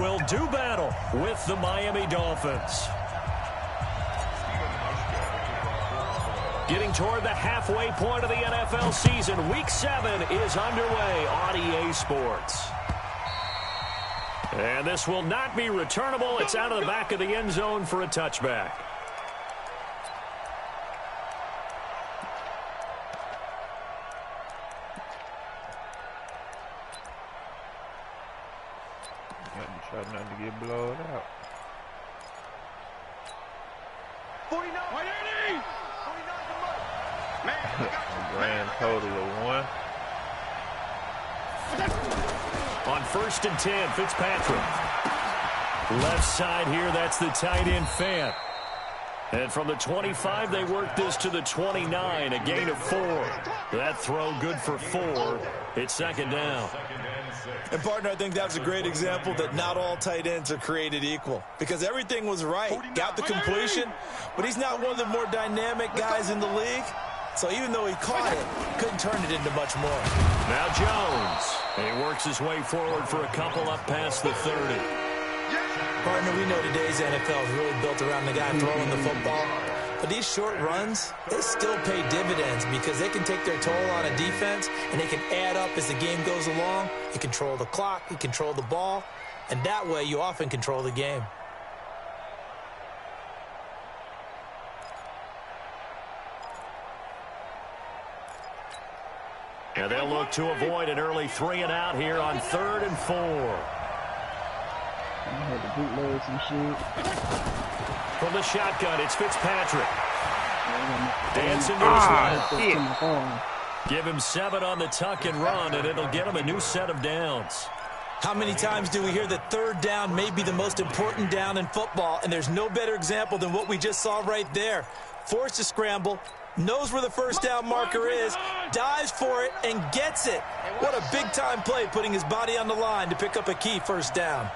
will do battle with the Miami Dolphins. Getting toward the halfway point of the NFL season, Week 7 is underway on EA Sports. And this will not be returnable. It's out of the back of the end zone for a touchback. Try not to get blown out. 49. Grand total of 1. On 1st and 10, Fitzpatrick. Left side here, that's the tight end Fant. And from the 25, they work this to the 29, a gain of 4. That throw good for 4. It's 2nd down. And, partner, I think that's a great example that not all tight ends are created equal. Because everything was right. Got the completion, but he's not one of the more dynamic guys in the league. So even though he caught it, couldn't turn it into much more. Now Jones. And he works his way forward for a couple up past the 30. Partner, we know today's NFL is really built around the guy throwing the football. But these short runs, they still pay dividends because they can take their toll on a defense and they can add up as the game goes along. You control the clock, you control the ball, and that way you often control the game. And they'll look to avoid an early 3 and out here on 3rd and 4. I had to bootleg some shit. From the shotgun, it's Fitzpatrick. Dancing to his left. Give him 7 on the tuck and run, and it'll get him a new set of downs. How many times do we hear that 3rd down may be the most important down in football, and there's no better example than what we just saw right there. Forced to scramble, knows where the 1st down marker is, dives for it, and gets it. What a big-time play, putting his body on the line to pick up a key 1st down.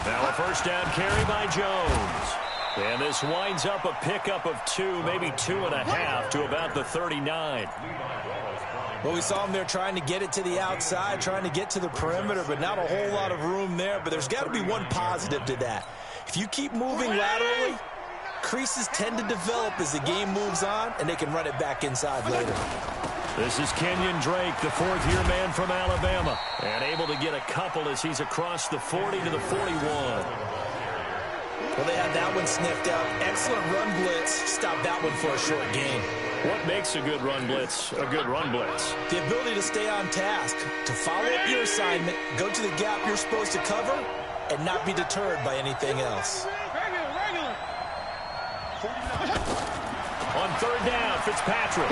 Now a 1st down carry by Jones. And this winds up a pickup of 2, maybe 2.5 to about the 39. Well, we saw him there trying to get it to the outside, trying to get to the perimeter, but not a whole lot of room there. But there's got to be one positive to that. If you keep moving laterally, creases tend to develop as the game moves on, and they can run it back inside later. This is Kenyon Drake, the 4th-year man from Alabama, and able to get a couple as he's across the 40 to the 41. Well, they had that one sniffed out. Excellent run blitz. Stopped that one for a short gain. What makes a good run blitz a good run blitz? The ability to stay on task, to follow up your assignment, go to the gap you're supposed to cover, and not be deterred by anything else. On 3rd down, Fitzpatrick.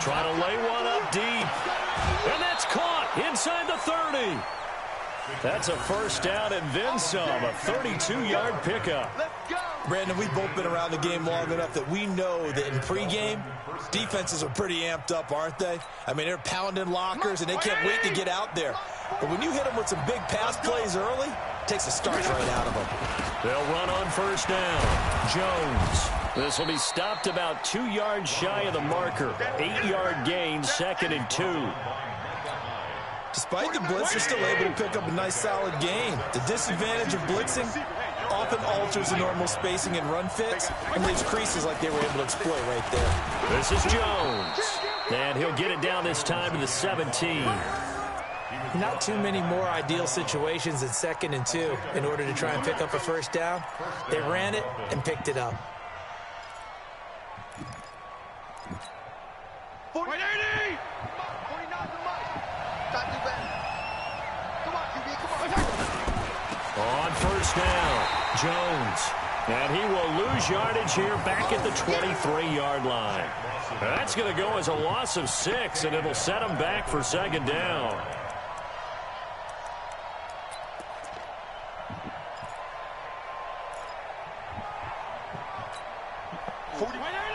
Trying to lay one up deep. And that's caught inside the 30. That's a 1st down and then some, a 32-yard pickup. Brandon, we've both been around the game long enough that we know that in pregame, defenses are pretty amped up, aren't they? I mean, they're pounding lockers, and they can't wait to get out there. But when you hit them with some big pass plays early, it takes the starch right out of them. They'll run on 1st down. Jones. This will be stopped about 2 yards shy of the marker. 8-yard gain, 2nd and 2. Despite the blitz, they're still able to pick up a nice solid gain. The disadvantage of blitzing often alters the normal spacing and run fits and leaves creases like they were able to exploit right there. This is Jones. And he'll get it down this time to the 17. Not too many more ideal situations than 2nd and 2 in order to try and pick up a 1st down. They ran it and picked it up. On 1st down, Jones. And he will lose yardage here back at the 23-yard line. That's going to go as a loss of 6, and it'll set him back for 2nd down.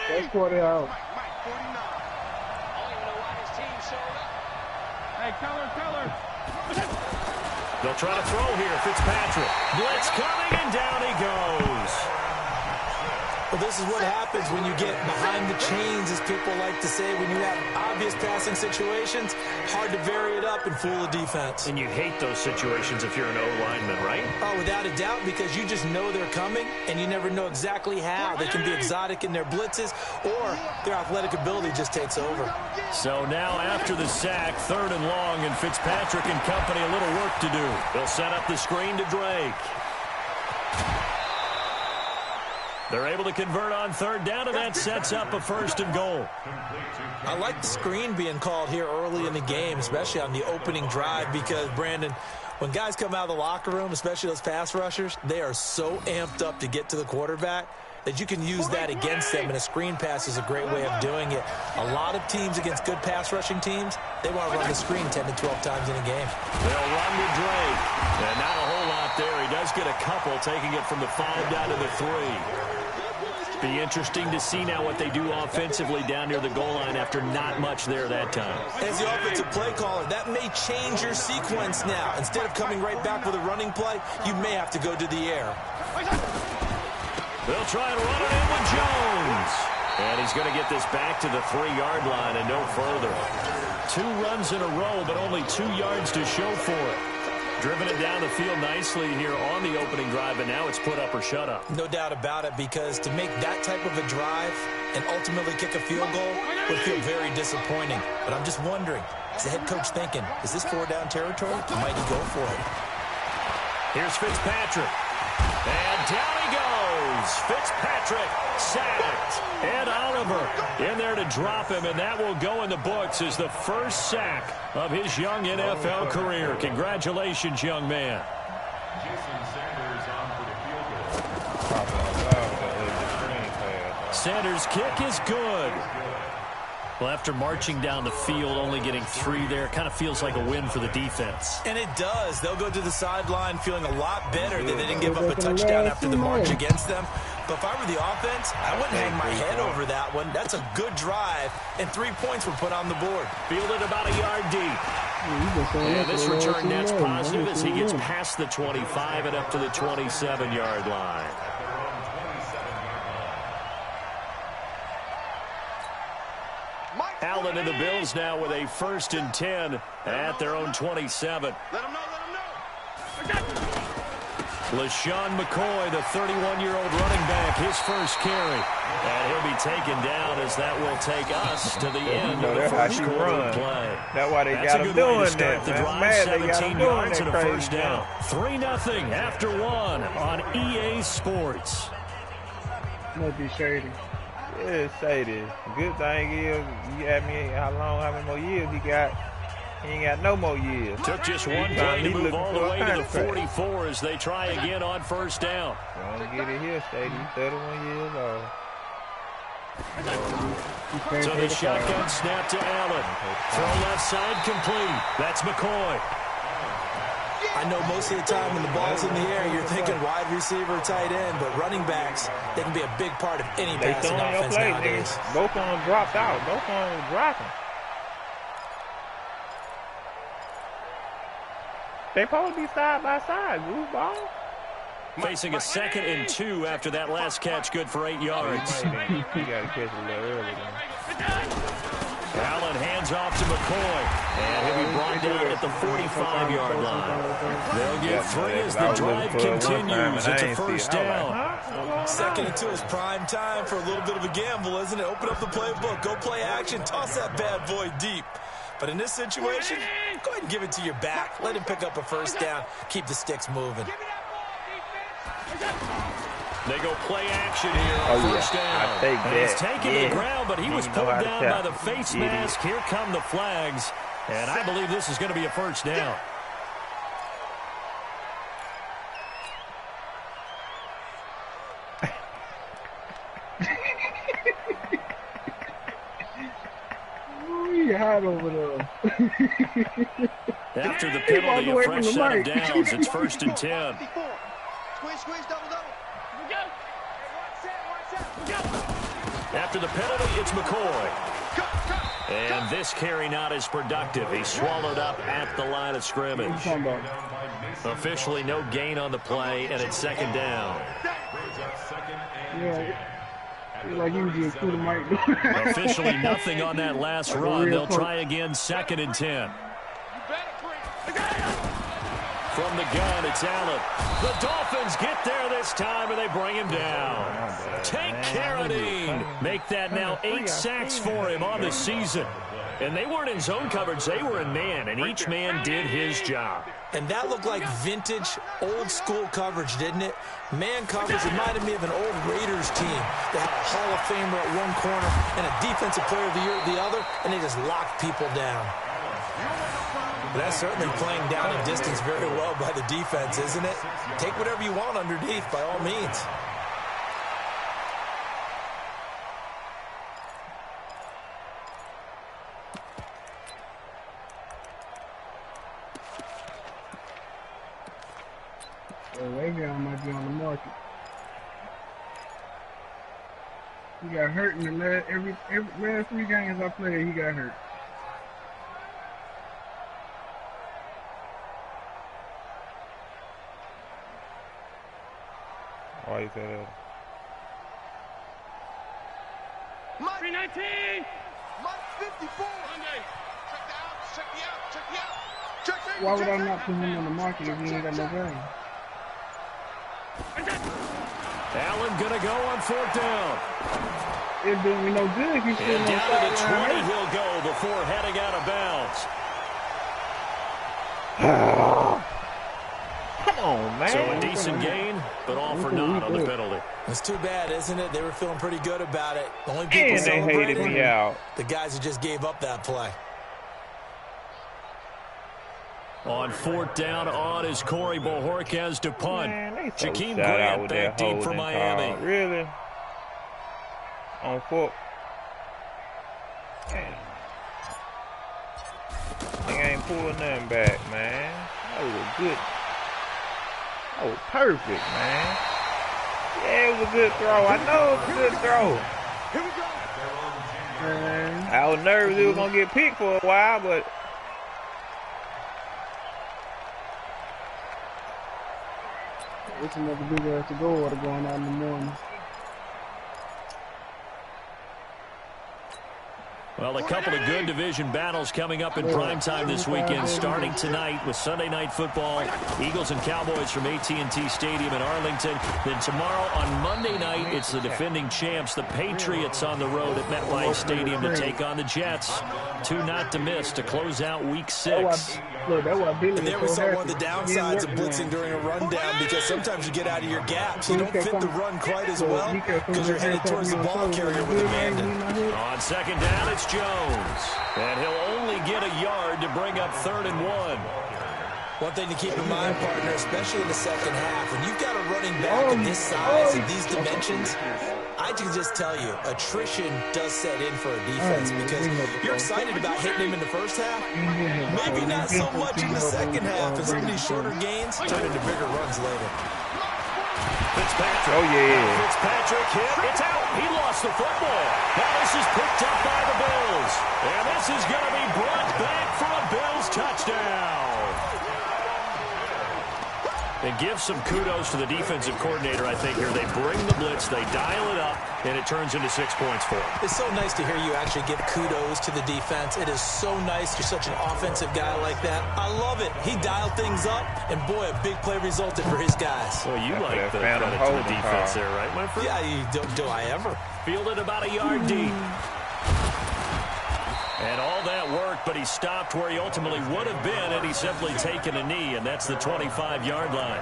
That's 40 out. Hey, Keller. They'll try to throw here. Fitzpatrick. Blitz coming, and down he goes. Well, this is what happens when you get behind the chains, as people like to say. When you have obvious passing situations, hard to vary it up and fool the defense. And you hate those situations if you're an O-lineman, right? Oh, without a doubt, because you just know they're coming, and you never know exactly how. They can be exotic in their blitzes, or their athletic ability just takes over. So now after the sack, 3rd and long, and Fitzpatrick and company a little work to do. They'll set up the screen to Drake. They're able to convert on 3rd down, and that sets up a 1st and goal. I like the screen being called here early in the game, especially on the opening drive, because, Brandon, when guys come out of the locker room, especially those pass rushers, they are so amped up to get to the quarterback that you can use that against them, and a screen pass is a great way of doing it. A lot of teams against good pass rushing teams, they want to run the screen 10 to 12 times in a game. They'll run to Drake, and not a whole lot there. He does get a couple, taking it from the 5 down to the 3. Be interesting to see now what they do offensively down near the goal line after not much there that time. As the offensive play caller, that may change your sequence now. Instead of coming right back with a running play, you may have to go to the air. They'll try and run it in with Jones. And he's going to get this back to the 3-yard line and no further. 2 runs in a row, but only 2 yards to show for it. Driven it down the field nicely here on the opening drive, and now it's put up or shut up. No doubt about it, because to make that type of a drive and ultimately kick a field goal would feel very disappointing. But I'm just wondering, is the head coach thinking, is this 4-down territory, or might he go for it? Here's Fitzpatrick. And down he goes. Fitzpatrick sacked. And Oliver in there to drop him, and that will go in the books as the first sack of his young NFL career. Congratulations, young man. Sanders' kick is good. Well, after marching down the field, only getting 3 there, kind of feels like a win for the defense. And it does. They'll go to the sideline feeling a lot better that they didn't give up a touchdown after the march against them. But if I were the offense, I wouldn't hang my head over that one. That's a good drive, and 3 points were put on the board. Fielded about a yard deep. And this return net's positive as he gets past the 25 and up to the 27-yard line. Allen and the Bills now with a 1st and 10 at their own 27. Let him know. LaShawn McCoy, the 31-year-old running back, his first carry. And he'll be taken down as that will take us to the end of the first quarter of play. That's why they got him doing that. The drive, 17 yards and a 1st down. 3-0 after 1 on EA Sports. Might be shady. Yeah, say this. Good thing is, you ask me how many more years he got. He ain't got no more years. Took just 1 play to move all the way to the 44 as they try again on 1st down. Don't get it here, Stady. 31 years old. So the shotgun snap to Allen. Throw left side complete. That's McCoy. I know most of the time when the ball's in the air, you're thinking wide receiver, tight end, but running backs, they can be a big part of any passing offense nowadays. Both of them dropped out. Both of them were dropping. They supposed to be side by side, goofball. Facing a 2nd and 2 after that last catch, good for 8 yards. You got to catch a little early. Allen hands off to McCoy, and he'll be brought down at the 45-yard line. They'll get 3 as the drive continues. It's a 1st down. 2nd and 2 is prime time for a little bit of a gamble, isn't it? Open up the playbook, go play action, toss that bad boy deep. But in this situation, go ahead and give it to your back. Let him pick up a 1st down. Keep the sticks moving. They go play action here on 1st down. And he's taken to the ground, but he was pulled down by the face mask. Here come the flags, and I believe this is going to be a 1st down. Hot over there. After the penalty, a fresh set of downs. It's 1st and 10. Squeeze, double. After the penalty, it's McCoy. And this carry not as productive. He's swallowed up at the line of scrimmage. Officially no gain on the play, and it's 2nd down. Yeah. Feel like you just threw the mic. Officially nothing on that last run. They'll try again, 2nd and 10. From the gun, it's Allen. The Dolphins get there this time, and they bring him down. Tank Carradine. Make that now 8 sacks for him on the season. And they weren't in zone coverage. They were in man, and each man did his job. And that looked like vintage, old-school coverage, didn't it? Man coverage reminded me of an old Raiders team. They had a Hall of Famer at one corner and a Defensive Player of the Year at the other, and they just locked people down. But that's certainly playing down and distance very well by the defense, isn't it? Take whatever you want underneath, by all means. Le'Veon might be on the market. He got hurt in the last 3 games I played. He got hurt. Why you say that? Mike 319. Mike 54. Check the out. Why would I not put him on the market if he ain't got no game? Allen gonna go on 4th down. It'd do me no good if he's still And on the down to the 20 sideline. he'll go before heading out of bounds. Come on, man. So a decent gain, but all for naught on the penalty. It's too bad, isn't it? They were feeling pretty good about it. The only people And they hated celebrating me out. the guys who just gave up that play. On 4th down, on is Corey Bojorquez to punt. Man, they so Jakeem shot out Grant with back that deep for holding Miami. call. Really? On 4th. Man. They ain't pulling nothing back, man. That was good. That was perfect, man. Yeah, it was a good throw. I know it was a good throw. Here we go. I was nervous it was going to get picked for a while, but It's another big ass to go order going out in the morning. Well, a couple of good division battles coming up in primetime this weekend, starting tonight with Sunday Night Football, Eagles and Cowboys from AT&T Stadium in Arlington. Then tomorrow on Monday night, it's the defending champs, the Patriots, on the road at MetLife Stadium to take on the Jets. 2 not to miss to close out Week 6. And there we saw one of the downsides of blitzing during a rundown, because sometimes you get out of your gaps. You don't fit the run quite as well because you're headed towards the ball carrier with abandon. On 2nd down, it's Jones. And he'll only get a yard to bring up 3rd and 1. One thing to keep in mind, partner, especially in the second half, when you've got a running back of this size and these dimensions, I can just tell you, attrition does set in for a defense, because you're excited about hitting him in the first half. Maybe not so much in the second half, and some of these shorter gains turn into bigger runs later. Fitzpatrick. Oh, yeah. Fitzpatrick hit. It's out. He lost the football. Now this is picked up by the Bills. And this is going to be brought back for a Bills touchdown. And give some kudos to the defensive coordinator, I think, here. They bring the blitz, they dial it up, and it turns into 6 points for them. It's so nice to hear you actually give kudos to the defense. It is so nice. You're such an offensive guy like that. I love it. He dialed things up, and boy, a big play resulted for his guys. Well, you like the phantom credit to the holding defense call. there, right, my friend? Yeah, do I ever? Fielded about a yard deep. And all that worked, but he stopped where he ultimately would have been had he simply taken a knee, and that's the 25-yard line.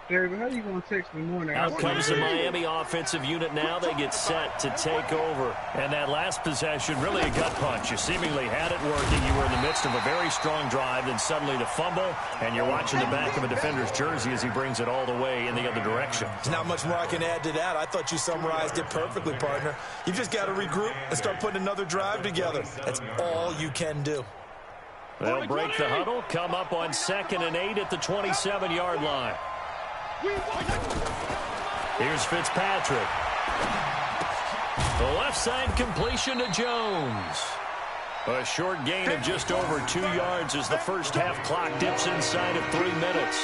David, how you gonna text me morning? Out comes the Miami offensive unit now. They get set to take over. And that last possession, really a gut punch. You seemingly had it working. You were in the midst of a very strong drive, then suddenly the fumble, and you're watching the back of a defender's jersey as he brings it all the way in the other direction. There's not much more I can add to that. I thought you summarized it perfectly, partner. You've just got to regroup and start putting another drive together. That's all you can do. They'll break the huddle, come up on 2nd and 8 at the 27-yard line. Here's Fitzpatrick. The left side completion to Jones. A short gain of just over 2 yards as the first half clock dips inside of 3 minutes.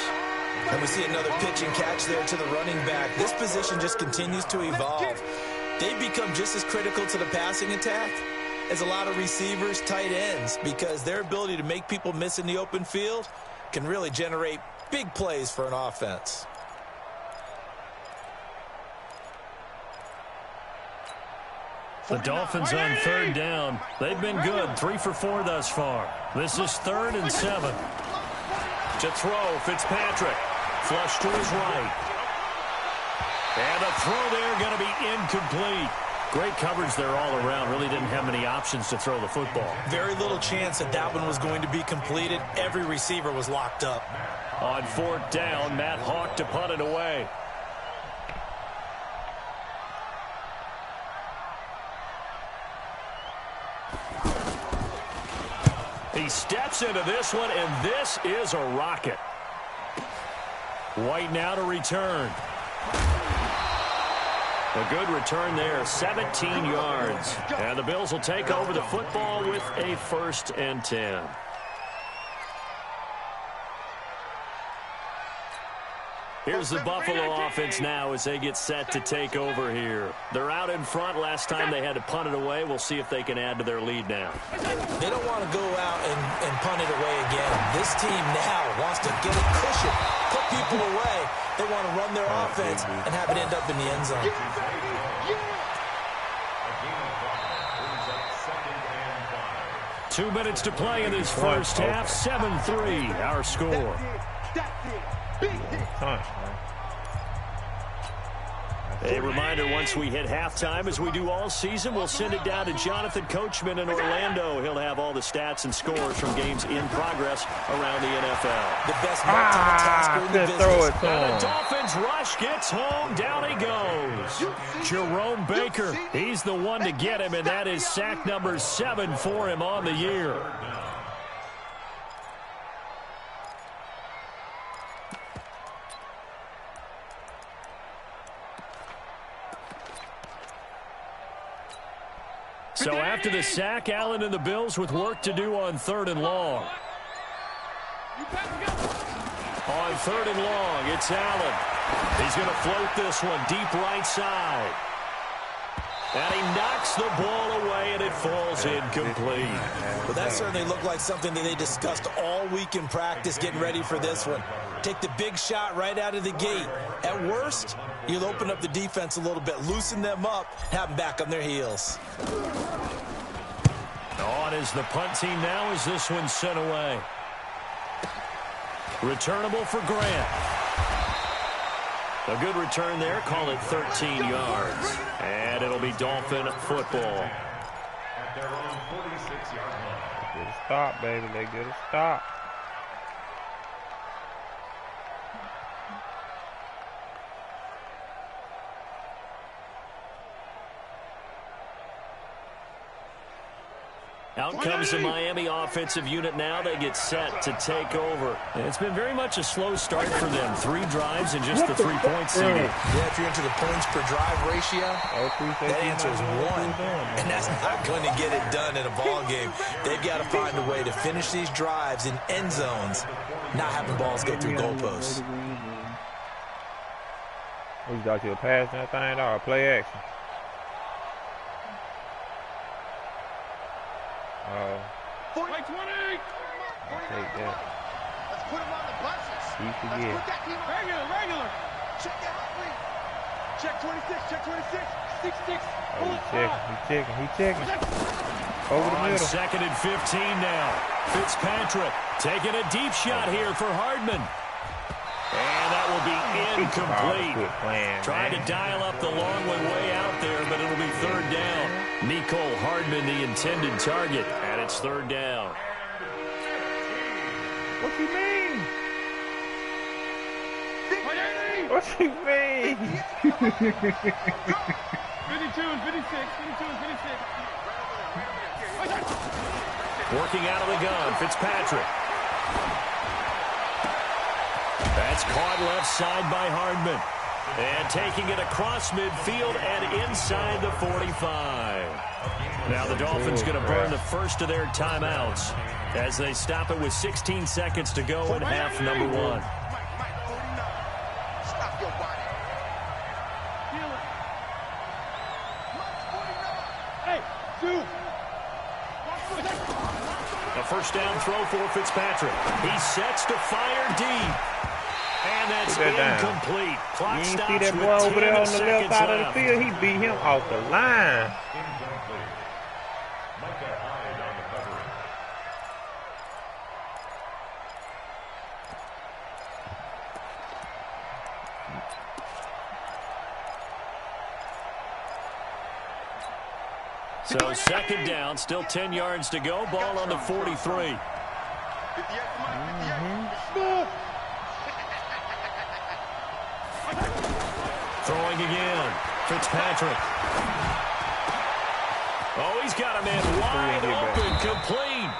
And we see another pitch and catch there to the running back. This position just continues to evolve. They've become just as critical to the passing attack as a lot of receivers, tight ends, because their ability to make people miss in the open field can really generate big plays for an offense. The Dolphins on 3rd down. They've been good, 3 for 4 thus far. This is 3rd and 7. To throw, Fitzpatrick. Flush to his right. And the throw there going to be incomplete. Great coverage there all around. Really didn't have many options to throw the football. Very little chance that that one was going to be completed. Every receiver was locked up. On 4th down, Matt Hawk to punt it away. He steps into this one, and this is a rocket. White now to return. A good return there, 17 yards. And the Bills will take over the football with a 1st and 10. Here's the Buffalo offense now as they get set to take over here. They're out in front. Last time they had to punt it away. We'll see if they can add to their lead now. They don't want to go out and punt it away again. This team now wants to get a cushion, put people away. They want to run their offense and have it end up in the end zone. 2 minutes to play in this first half. 7-3, our score. A reminder, once we hit halftime, as we do all season, we'll send it down to Jonathan Coachman in Orlando. He'll have all the stats and scores from games in progress around the NFL. The best multitasker in the business. And the Dolphins rush gets home. Down he goes. Jerome Baker, he's the one to get him, and that is sack number 7 for him on the year. So after the sack, Allen and the Bills with work to do on 3rd and long. On 3rd and long, it's Allen. He's going to float this one deep right side. And he knocks the ball away, and it falls incomplete. Well, that certainly looked like something that they discussed all week in practice, getting ready for this one. Take the big shot right out of the gate. At worst, you'll open up the defense a little bit, loosen them up, have them back on their heels. On is the punt team now as this one's sent away. Returnable for Grant. A good return there. Call it 13 yards. And it'll be Dolphin football. At their own 46-yard line. They get a stop, baby. They get a stop. Out comes the Miami offensive unit now. They get set to take over. And it's been very much a slow start for them. 3 drives and just the 3 points needed. Yeah, if you're into the points per drive ratio, that answer is 1. And that's not going to get it done in a ball game. They've got to find a way to finish these drives in end zones, not having balls go through goalposts. We got you a pass and that thing or a play action. Like 20. Take that. Let's put him on the buses. He forget. Regular. Check that out, please. Check 26. Check 26. 6-6. Oh, he checking. Over the middle. 2nd and 15 now. Fitzpatrick taking a deep shot here for Hardman. And that will be incomplete. Trying to dial up the long one way out there, but it'll be 3rd down. Nicole Hardman, the intended target, and it's 3rd down. What you mean? What you mean? 52 and 56. Working out of the gun, Fitzpatrick. That's caught left side by Hardman. And taking it across midfield and inside the 45. Now the Dolphins going to burn the first of their timeouts as they stop it with 16 seconds to go in half number 1. Stop your body. Hey, dude. A first down throw for Fitzpatrick. He sets to fire deep. And that's incomplete. Clock you stops see that with boy over there on the 10 left side left. of the field? He beat him off the line. So second down, still 10 yards to go. Ball on the 43. Throwing again. Fitzpatrick. Oh, he's got a man wide open, complete.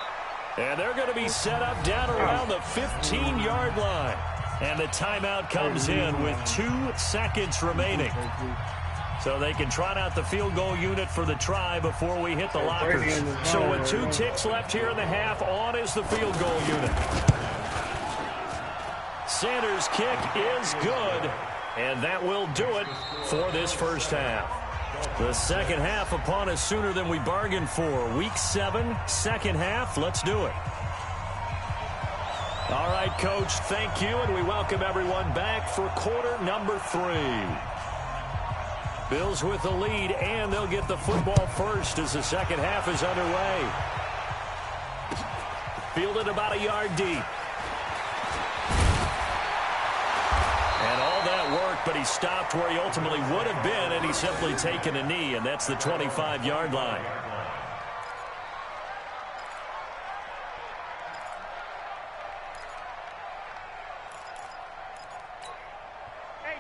And they're going to be set up down around the 15-yard line. And the timeout comes in with 2 seconds remaining. So they can trot out the field goal unit for the try before we hit the lockers. So with 2 ticks left here in the half, on is the field goal unit. Sanders' kick is good, and that will do it for this first half. The second half upon us sooner than we bargained for. Week 7, second half. Let's do it. All right, Coach, thank you, and we welcome everyone back for quarter number 3. Bills with the lead, and they'll get the football first as the second half is underway. Fielded about a yard deep. And all that work, but he stopped where he ultimately would have been, and he's simply taken a knee, and that's the 25-yard line.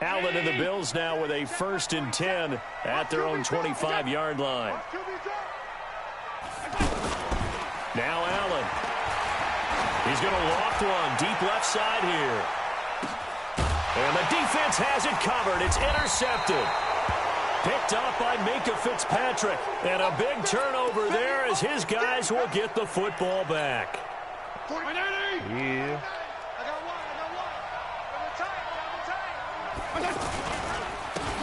Allen and the Bills now with a 1st and 10 at their own 25-yard line. Now Allen. He's going to loft one deep left side here. And the defense has it covered. It's intercepted. Picked up by Minkah Fitzpatrick. And a big turnover there as his guys will get the football back. Yeah.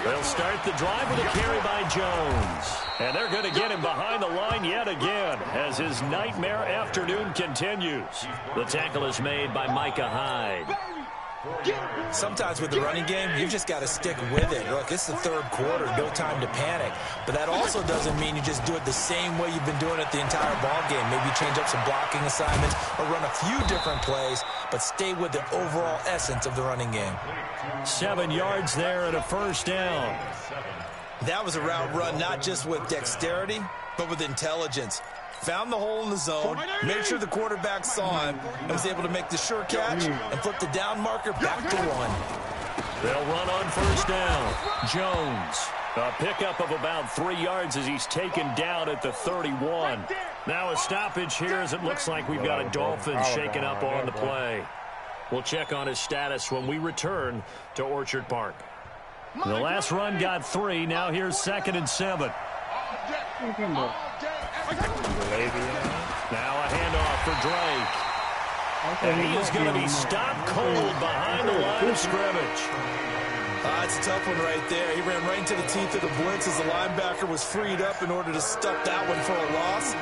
They'll start the drive with a carry by Jones. And they're going to get him behind the line yet again as his nightmare afternoon continues. The tackle is made by Micah Hyde. Sometimes with the running game, you've just got to stick with it. Look, it's the third quarter, no time to panic. But that also doesn't mean you just do it the same way you've been doing it the entire ball game. Maybe change up some blocking assignments or run a few different plays, but stay with the overall essence of the running game. 7 yards there and a first down. That was a route run not just with dexterity, but with intelligence. Found the hole in the zone, made sure the quarterback saw him, and was able to make the sure catch and flip the down marker back to 1. They'll run on first down. Jones, a pickup of about 3 yards as he's taken down at the 31. Now a stoppage here as it looks like we've got a Dolphin shaken up on the play. We'll check on his status when we return to Orchard Park. The last run got 3. Now here's 2nd and 7. Now a handoff for Drake. And he is going to be stopped cold behind the line of scrimmage. That's a tough one right there. He ran right into the teeth of the blitz as the linebacker was freed up in order to stuff that one for a loss.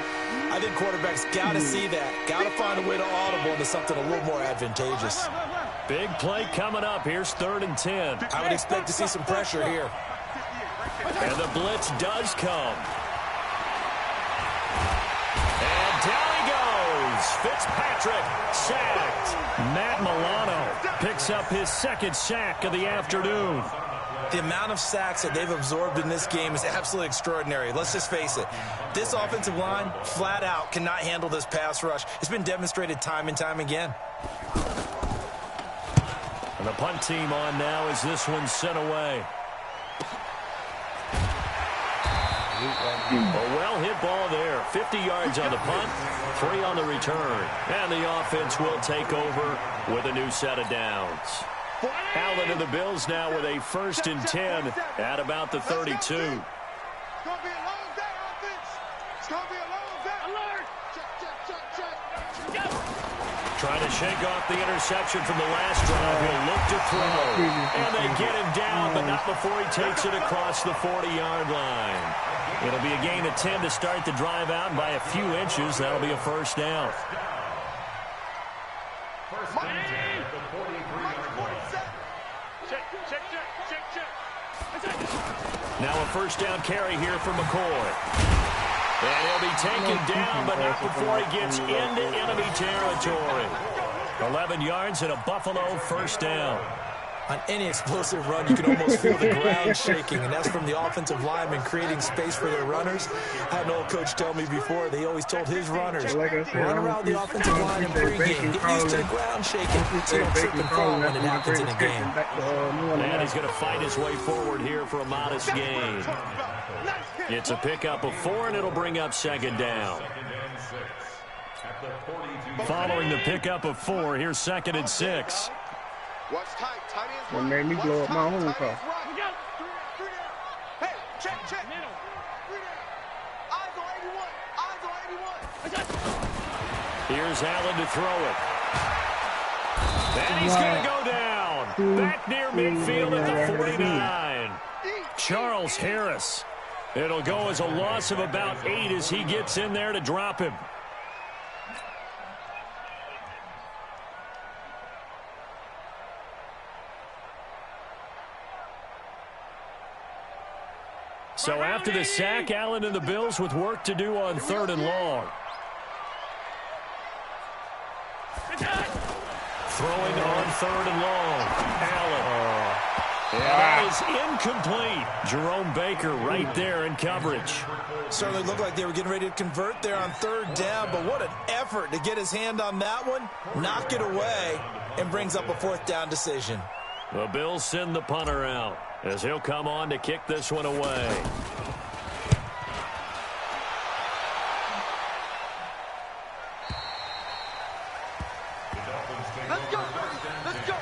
I think quarterbacks got to see that. Got to find a way to audible into something a little more advantageous. Big play coming up. Here's 3rd and 10. I would expect to see some pressure here. And the blitz does come. And down he goes. Fitzpatrick sacked. Matt Milano picks up his 2nd sack of the afternoon. The amount of sacks that they've absorbed in this game is absolutely extraordinary. Let's just face it. This offensive line, flat out, cannot handle this pass rush. It's been demonstrated time and time again. And the punt team on now as this one's sent away. A well-hit ball there. 50 yards on the punt, 3 on the return. And the offense will take over with a new set of downs. Allen and the Bills now with a 1st and 10 at about the 32. It's going to be a long day, offense. It's going to be a long day. Alert. Check. Trying to shake off the interception from the last drive. He'll look to throw. And they get him down, but not before he takes it across the 40-yard line. It'll be a gain of 10 to start the drive out, and by a few inches, that'll be a 1st down. Now a 1st down carry here for McCoy. And he'll be taken down, but not before he gets into enemy territory. 11 yards and a Buffalo 1st down. On any explosive run, you can almost feel the ground shaking, and that's from the offensive linemen creating space for their runners. I had an old coach tell me before, they always told his runners, run around the offensive line in pregame, get used to the ground shaking, so you don't trip and fall when it happens in a game. And he's going to fight his way forward here for a modest gain. It's a pickup of 4, and it'll bring up 2nd down. Following the pickup of 4, here's 2nd and 6. Watch tight. Tight ends. What made me blow up my own car. Hey, check. Eyes on 81. Here's Allen to throw it. And he's going to go down. Back near midfield at the 49. Charles Harris. It'll go as a loss of about 8 as he gets in there to drop him. So after the sack, Allen and the Bills with work to do on 3rd and long. Throwing on 3rd and long. Allen. And that is incomplete. Jerome Baker right there in coverage. Certainly looked like they were getting ready to convert there on 3rd down, but what an effort to get his hand on that one, knock it away, and brings up a 4th down decision. The Bills send the punter out as he'll come on to kick this one away. Let's go.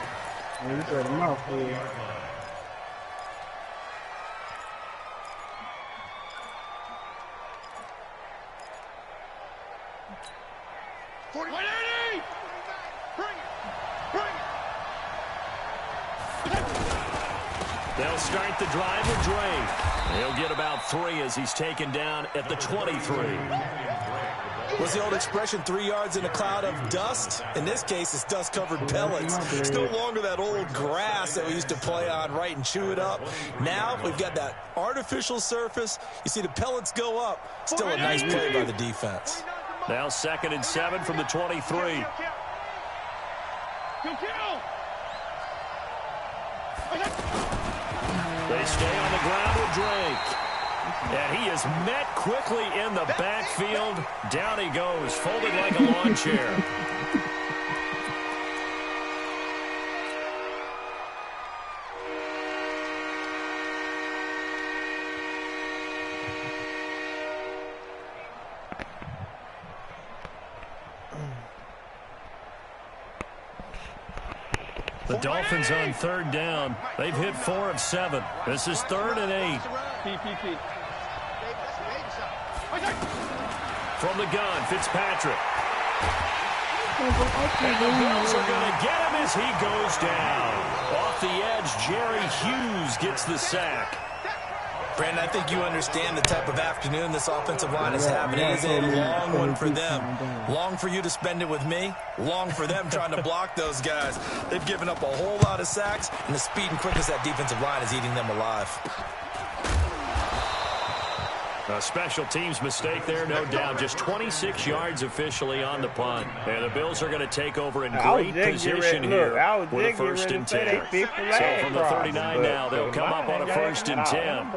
Man, you got a mouthful. 180! Bring it! They'll start the drive with Drake. He'll get about 3 as he's taken down at the 23. What's the old expression, 3 yards in a cloud of dust? In this case, it's dust-covered pellets. It's no longer that old grass that we used to play on, right, and chew it up. Now we've got that artificial surface. You see the pellets go up. Still a nice play by the defense. Now 2nd and 7 from the 23. They stay on the ground with Drake. And he is met quickly in the backfield. Down he goes, folded like a lawn chair. The Dolphins on 3rd down. They've hit 4 of 7. This is 3rd and 8. From the gun, Fitzpatrick. And the Bills are going to get him as he goes down. Off the edge, Jerry Hughes gets the sack. Brandon, I think you understand the type of afternoon this offensive line is having. It is a long one for them. Long for you to spend it with me. Long for them trying to block those guys. They've given up a whole lot of sacks, and the speed and quickness of that defensive line is eating them alive. A special teams mistake there, no doubt. Just 26 yards officially on the punt. And the Bills are going to take over in great position here with a 1st and 10. So from the 39 now, they'll come up on a 1st and 10.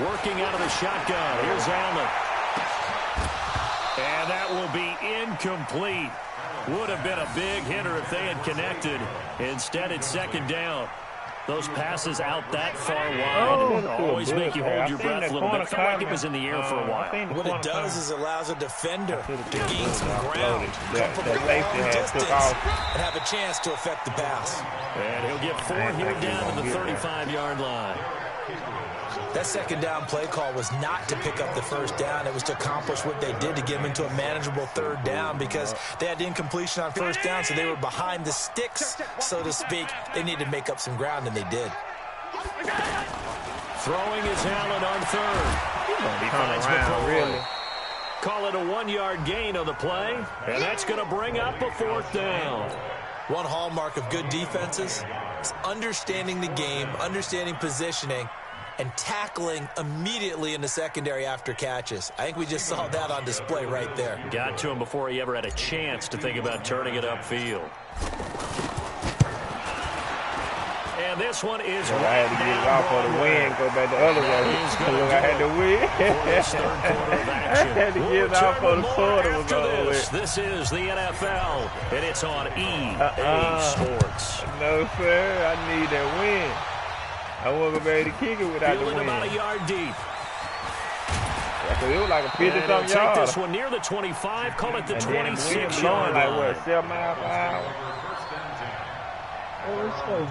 Working out of the shotgun. Here's Allen. And that will be incomplete. Would have been a big hitter if they had connected. Instead, it's 2nd down. Those passes out that far wide always make you hold your breath a little bit. Felt like it was in the air for a while. What it does is allows a defender to gain some ground, come from a long distance, and have a chance to affect the pass. And he'll get 4 here down to the 35-yard line. That second down play call was not to pick up the first down. It was to accomplish what they did to get them into a manageable third down because they had incompletion on first down, so they were behind the sticks, so to speak. They needed to make up some ground, and they did. Throwing is Allen on third. He finds McCoy. Really? Call it a 1-yard gain on the play, and that's going to bring up a 4th down. One hallmark of good defenses is understanding the game, understanding positioning, and tackling immediately in the secondary after catches. I think we just saw that on display right there. Got to him before he ever had a chance to think about turning it upfield. And this one is I had to get it off for the win, go back the other way. Look, I had to win. I had to get it off for the quarter was over with. This is the NFL, and it's on EA Sports. No, sir. I need that win. I wasn't going to be able to kick it without the win. About a yard deep. Yeah, so it was like a 50-something yard. Take this one near the 25, call it the 26-yard like, line. what, 7 miles per hour? Oh, let's go.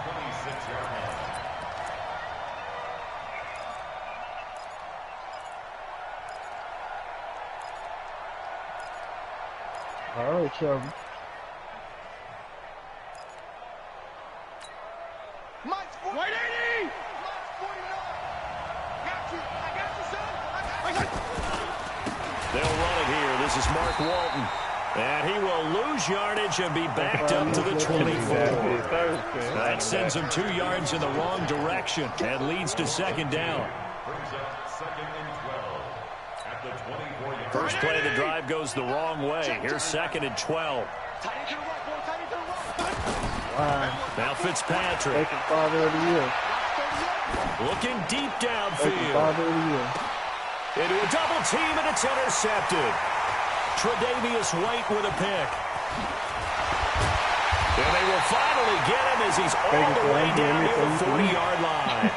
All right, Trevor. Mike's 180! Mike's 49! I got you, son! They'll run it here. This is Mark Walton. And he will lose yardage and be backed up to the 24. That sends him 2 yards in the wrong direction and leads to 2nd down. First play of the drive goes the wrong way. Here's 2nd and 12. Now Fitzpatrick. Father of the year. Looking deep downfield. Father of the year. Into a double team, and it's intercepted. Tre'Davious White with a pick. And they will finally get him as he's all the way down near the 40-yard line.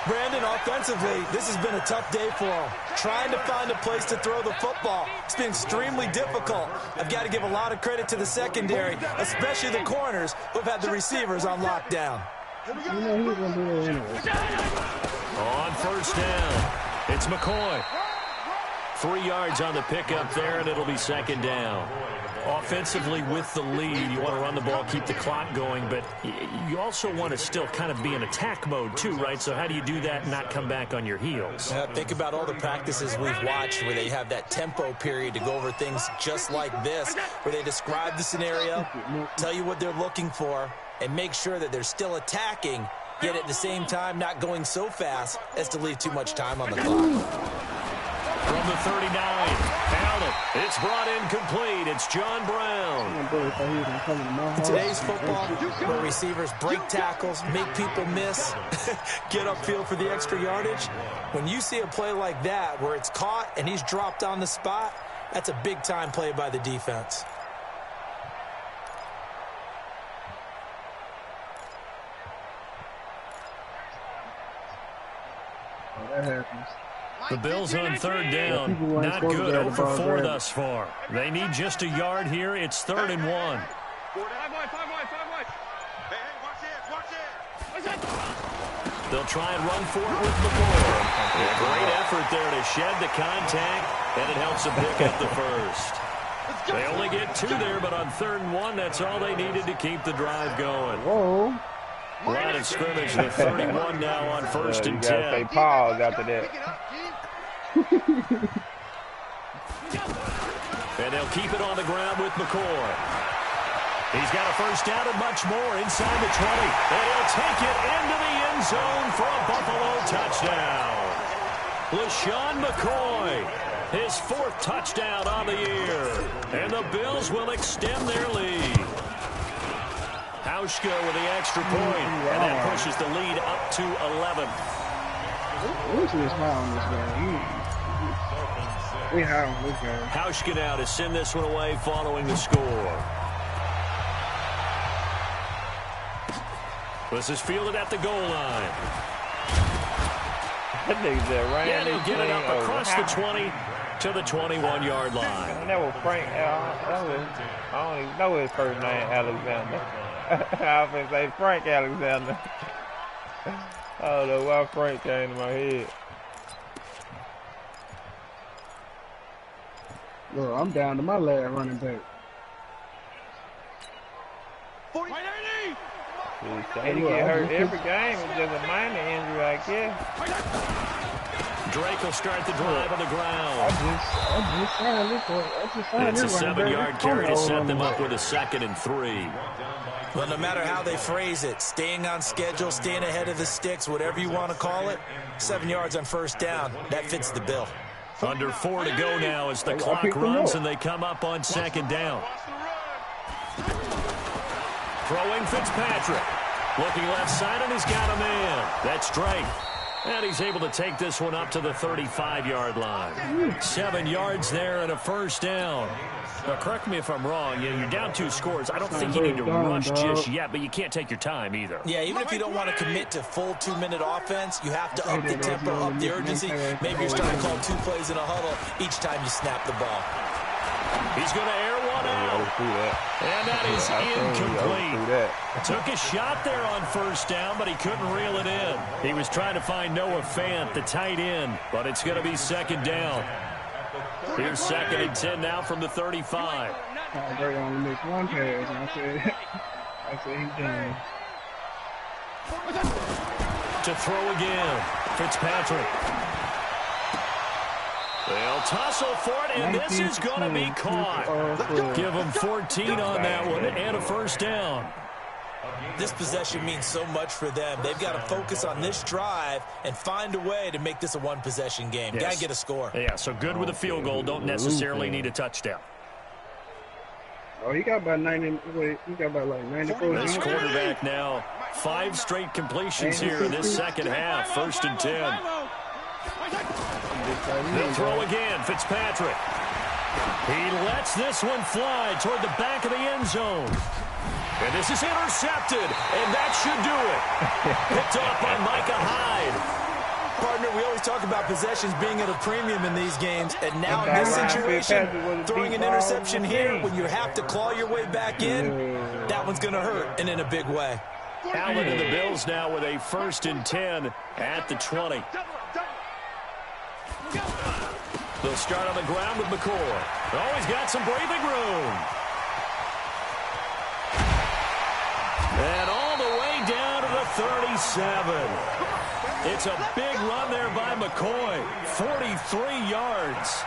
Brandon, offensively, this has been a tough day for him. Trying to find a place to throw the football. It's been extremely difficult. I've got to give a lot of credit to the secondary, especially the corners who have had the receivers on lockdown. You know he's going to do that anyway. On first down, it's McCoy. 3 yards on the pickup there, and it'll be 2nd down. Offensively with the lead, you want to run the ball, keep the clock going, but you also want to still kind of be in attack mode too, right? So how do you do that and not come back on your heels? Think about all the practices we've watched where they have that tempo period to go over things just like this, where they describe the scenario, tell you what they're looking for, and make sure that they're still attacking, yet at the same time not going so fast as to leave too much time on the clock. From the 39, Allen, it's brought in complete. It's John Brown. In today's football, where receivers break tackles, make people miss, get upfield for the extra yardage, when you see a play like that where it's caught and he's dropped on the spot, that's a big-time play by the defense. Oh, that happens. The Bills on 3rd down. Not good. 0 for 4 thus far. They need just a yard here. It's 3rd and 1. 5 wide. Hey, watch it. They'll try and run for it with McCoy. A great effort there to shed the contact, and it helps them pick up the first. They only get 2 there, but on 3rd and 1, that's all they needed to keep the drive going. Whoa. Line of scrimmage, the 31 now on 1st and 10. You got to say pause after that. And they'll keep it on the ground with McCoy. He's got a first down and much more inside the 20. And he'll take it into the end zone for a Buffalo touchdown. LaShawn McCoy, his 4th touchdown on the year. And the Bills will extend their lead. Hauschka with the extra point, and that pushes the lead up to 11. Who's this high on this guy? We high on this guy. Hauschka now to send this one away following the score. This is fielded at the goal line. That nigga just ran. And he'll get it up across the 20 to the 21-yard line. And that was Frank. I don't even know his first name, Alexander. I was going to say Frank Alexander. I don't know why Frank came to my head. Look, I'm down to my last running back. He get hurt every game. It's just a minor injury, I guess. Drake will start the drive on the ground. It's a 7-yard carry to set them up with a 2nd and 3. Well, no matter how they phrase it, staying on schedule, staying ahead of the sticks, whatever you want to call it, 7 yards on first down, that fits the bill. Under 4 to go now as the clock runs and they come up on 2nd down. Throwing Fitzpatrick. Looking left side, and he's got a man. That's Drake. And he's able to take this one up to the 35-yard line. 7 yards there and a first down. Now, correct me if I'm wrong. You're down 2 scores. I don't think you need to rush just yet, but you can't take your time either. Yeah, even if you don't want to commit to full 2-minute offense, you have to up the tempo, up the urgency. Maybe you're starting to call 2 plays in a huddle each time you snap the ball. He's going to air one out. And that is incomplete. Took a shot there on first down, but he couldn't reel it in. He was trying to find Noah Fant, the tight end, but it's going to be 2nd down. Here's 2nd and 10 now from the 35. They only missed 1 pass, and I said he's done. To throw again, Fitzpatrick. They'll tussle for it, and this is going to be caught. Give them 14 on that one and a first down. This possession means so much for them. They've got to focus on this drive and find a way to make this a one-possession game. Yes. Got to get a score. Yeah, so good with a field goal. Don't necessarily need a touchdown. Oh, he got about 90. Wait, he got about like 94. This quarterback now, 5 straight completions here in this second half. 1st and 10. They'll throw again, Fitzpatrick. He lets this one fly toward the back of the end zone. And this is intercepted, and that should do it. Picked off by Micah Hyde. Partner, we always talk about possessions being at a premium in these games, and now in this situation, throwing an interception here when you have to claw your way back in, that one's going to hurt, and in a big way. Allen and the Bills now with a 1st and 10 at the 20. They'll start on the ground with McCoy. Oh, he's got some breathing room. And all the way down to the 37. It's a big run there by McCoy. 43 yards.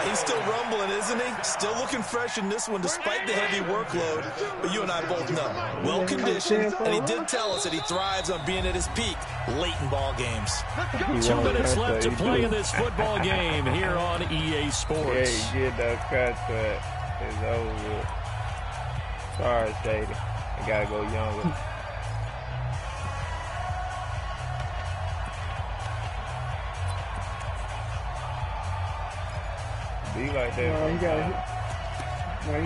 He's still rumbling, isn't he? Still looking fresh in this one despite the heavy workload. But you and I both know, well-conditioned, and he did tell us that he thrives on being at his peak late in ball games. 2 minutes left to play in this football game here on EA Sports. Yeah, you get that contract. It's over with. Sorry, Shady. I got to go younger. Be like that. You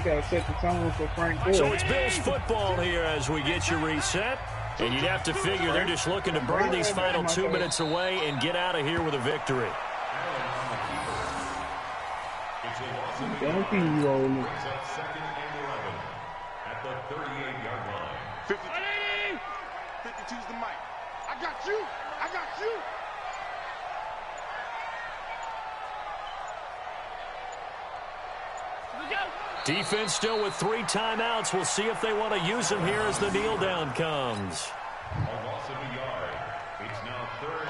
got to set the tone for Frank Gore. So it's Bills football here as we get you reset. And you'd have to figure they're just looking to burn these final 2 minutes away and get out of here with a victory. Don't be you old nigga. At the 38-yard line. 52's the mic. I got you. I got you. Defense still with 3 timeouts. We'll see if they want to use them here as the kneel down comes.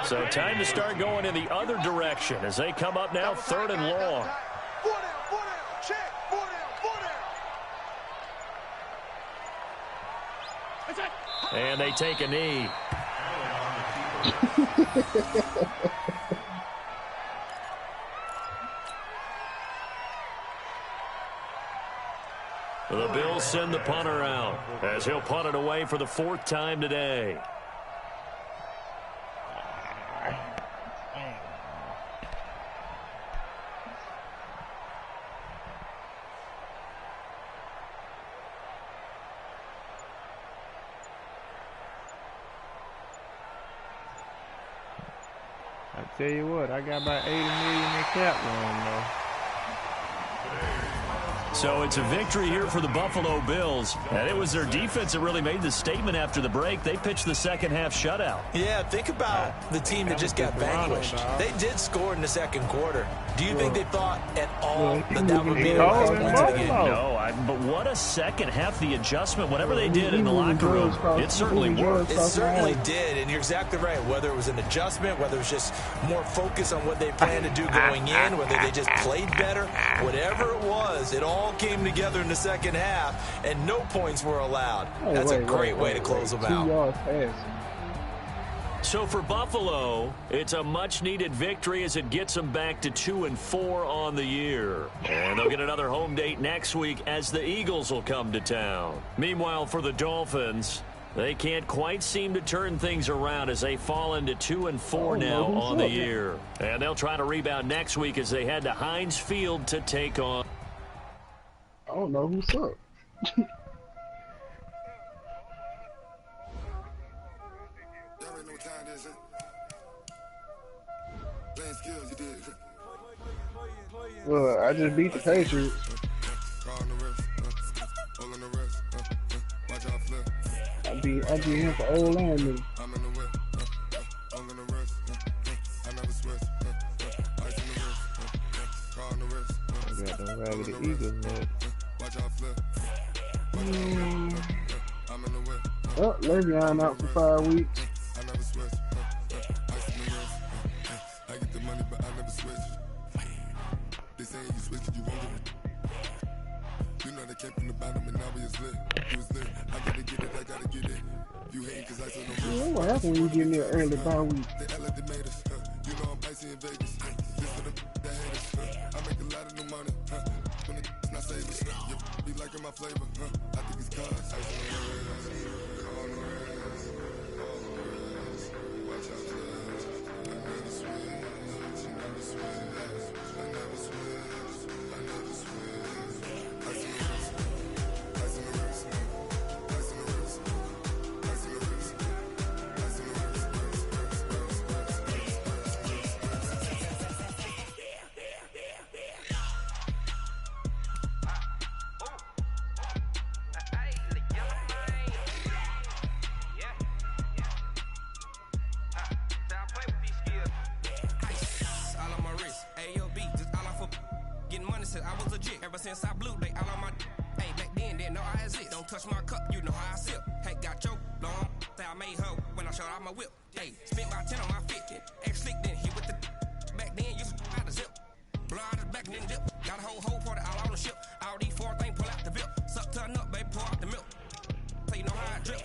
So time to start going in the other direction as they come up now 3rd and long. 4 down, check, 4 down. And they take a knee. The Bills send the punter out as he'll punt it away for the 4th time today. I tell you what, I got about 80 million in cap room though. So it's a victory here for the Buffalo Bills. And it was their defense that really made the statement after the break. They pitched the second half shutout. Yeah, think about the team that just got vanquished. They did score in the second quarter. Do you think they thought at all that would be the last points of the game? No, but what a second half. The adjustment, whatever they did in the locker room, it certainly worked. It certainly did, and you're exactly right. Whether it was an adjustment, whether it was just more focus on what they planned to do going in, whether they just played better, whatever it was, it all came together in the second half, and no points were allowed. That's a great way to close them out. 2 yards pass. So for Buffalo, it's a much-needed victory as it gets them back to 2-4 on the year. And they'll get another home date next week as the Eagles will come to town. Meanwhile, for the Dolphins, they can't quite seem to turn things around as they fall into 2-4 now on the year. And they'll try to rebound next week as they head to Heinz Field to take on. I don't know who's up. Well, I just beat the Patriots. I beat him for old land. I got them raggedy Eagles, man. Oh, Le'Veon out for 5 weeks. What happened when you get me an early bye week? Ever since I blew, they all on my hey, back then, didn't know I exist. Don't touch my cup, you know how I sip. Hey, got your long, say I made her when I showed out my whip. Hey, spent my 10 on my 50. Ex-slick, then hit with the back then, used to out the zip. Blow out the back, then dip. Got a whole party all on the ship. All these 4 things, pull out the bip. Suck, turn up, baby, pour out the milk. So you know how I drip.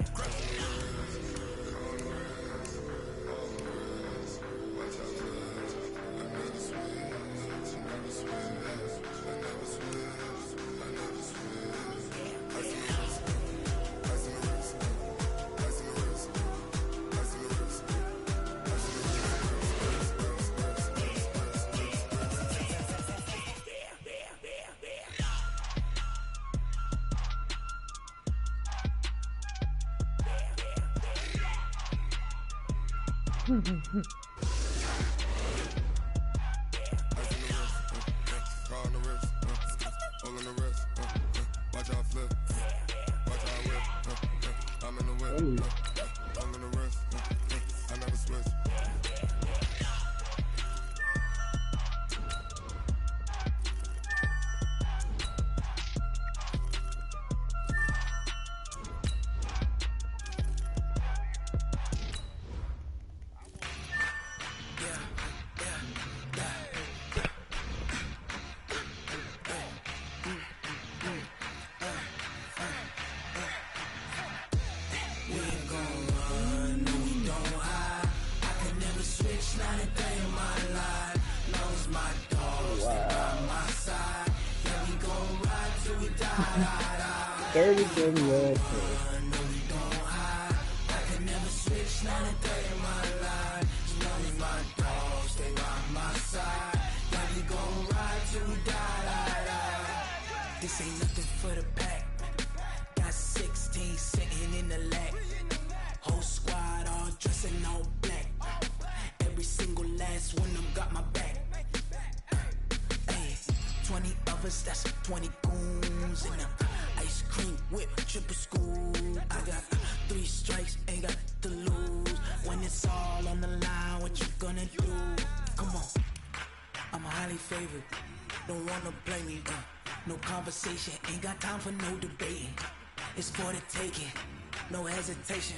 This ain't nothing for the pack. Got 16 sitting in the lap. Whole squad all dressing all black. Every single last choppers, that's 20 goons in them. Ice cream whip, triple school. I got 3 strikes, ain't got to lose. When it's all on the line, what you gonna do? Come on, I'm highly favored. Don't wanna play me, no conversation, ain't got time for no debating. It's for the taking, no hesitation.